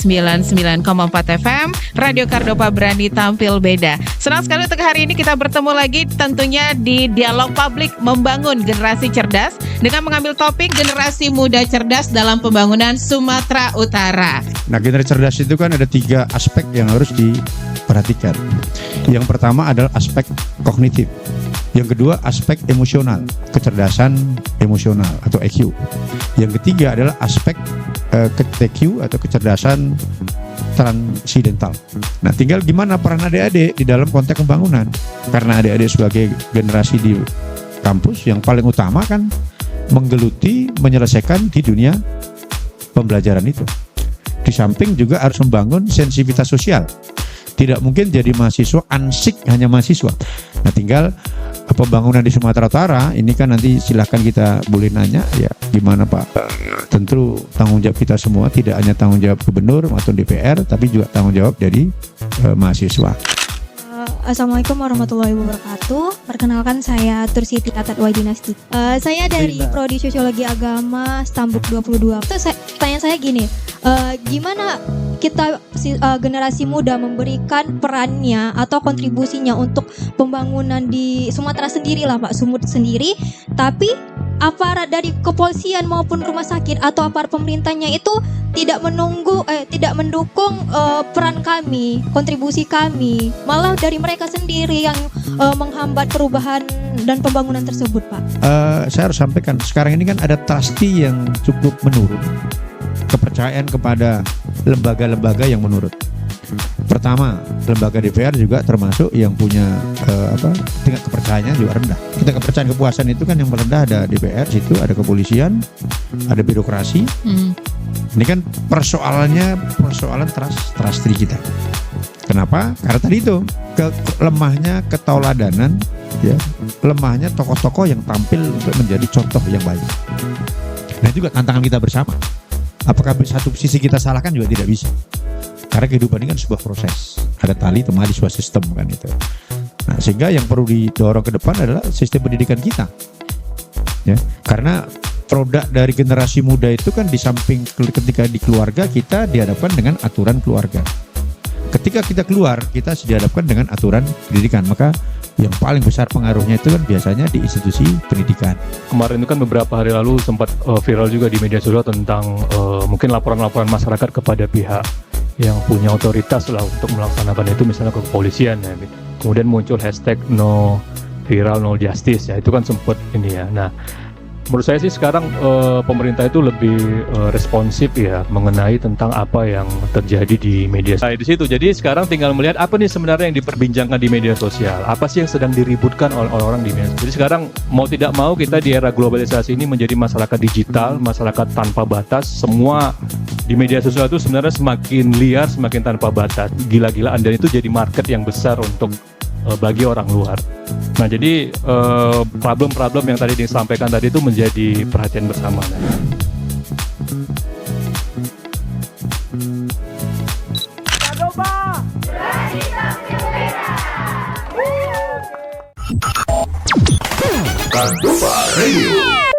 99,4 FM, Radio Kardopa berani tampil beda. Senang sekali untuk hari ini kita bertemu lagi tentunya di Dialog Publik Membangun Generasi Cerdas dengan mengambil topik generasi muda cerdas dalam pembangunan Sumatera Utara. Nah, generasi cerdas itu kan ada 3 aspek yang harus diperhatikan. Yang pertama adalah aspek kognitif. Yang kedua aspek emosional, kecerdasan emosional atau EQ. Yang ketiga adalah aspek TQ atau kecerdasan transidental. Nah, tinggal gimana peran adik-adik di dalam konteks pembangunan. Karena adik-adik sebagai generasi di kampus yang paling utama kan menggeluti, menyelesaikan di dunia pembelajaran itu. Di samping juga harus membangun sensitivitas sosial. Tidak mungkin jadi mahasiswa ansik hanya mahasiswa. Nah, tinggal pembangunan di Sumatera Utara ini kan nanti silahkan kita boleh nanya ya gimana Pak. Tentu tanggung jawab kita semua, tidak hanya tanggung jawab gubernur atau DPR, tapi juga tanggung jawab dari mahasiswa. Assalamualaikum warahmatullahi wabarakatuh. Perkenalkan saya Tursiti Tatadwai Dinasti. Saya dari Prodi Sosiologi Agama Stambuk 22. Pertanyaan saya gini, gimana kita generasi muda memberikan perannya atau kontribusinya untuk pembangunan di Sumatera sendiri lah Pak, Sumut sendiri, tapi aparat dari kepolisian maupun rumah sakit atau aparat pemerintahnya itu tidak mendukung peran kami, kontribusi kami, malah dari mereka sendiri yang menghambat perubahan dan pembangunan tersebut Pak. Saya harus sampaikan sekarang ini kan ada trustee yang cukup menurun, kepercayaan kepada lembaga-lembaga yang menurun. Pertama, lembaga DPR juga termasuk yang punya tingkat kepercayaannya juga rendah. Kita kepercayaan kepuasan itu kan yang merendah ada DPR, situ ada kepolisian, ada birokrasi. Ini kan persoalan trust kita. Kenapa? Karena tadi itu lemahnya ketauladanan, ya, lemahnya tokoh-tokoh yang tampil untuk menjadi contoh yang baik. Nah, itu juga tantangan kita bersama. Apakah satu sisi kita salahkan juga tidak bisa. Karena kehidupan ini kan sebuah proses. Ada tali temali sebuah sistem kan itu. Nah, sehingga yang perlu didorong ke depan adalah sistem pendidikan kita. Ya, karena produk dari generasi muda itu kan di samping ketika di keluarga kita dihadapkan dengan aturan keluarga. Ketika kita keluar, kita dihadapkan dengan aturan pendidikan. Maka yang paling besar pengaruhnya itu kan biasanya di institusi pendidikan. Kemarin itu kan beberapa hari lalu sempat viral juga di media sosial tentang mungkin laporan-laporan masyarakat kepada pihak yang punya otoritas lah untuk melaksanakan itu, misalnya ke kepolisian ya. Kemudian muncul hashtag no viral no justice ya, itu kan sempat ini ya. Nah, menurut saya sih sekarang pemerintah itu lebih responsif ya mengenai tentang apa yang terjadi di media sosial. Di situ, jadi sekarang tinggal melihat apa nih sebenarnya yang diperbincangkan di media sosial, apa sih yang sedang diributkan oleh orang di media. Jadi sekarang mau tidak mau kita di era globalisasi ini menjadi masyarakat digital, masyarakat tanpa batas. Semua di media sosial itu sebenarnya semakin liar, semakin tanpa batas, gila-gilaan, dan itu jadi market yang besar untuk bagi orang luar. Nah, jadi problem-problem yang tadi disampaikan tadi itu menjadi perhatian bersama. Kardopa Radio.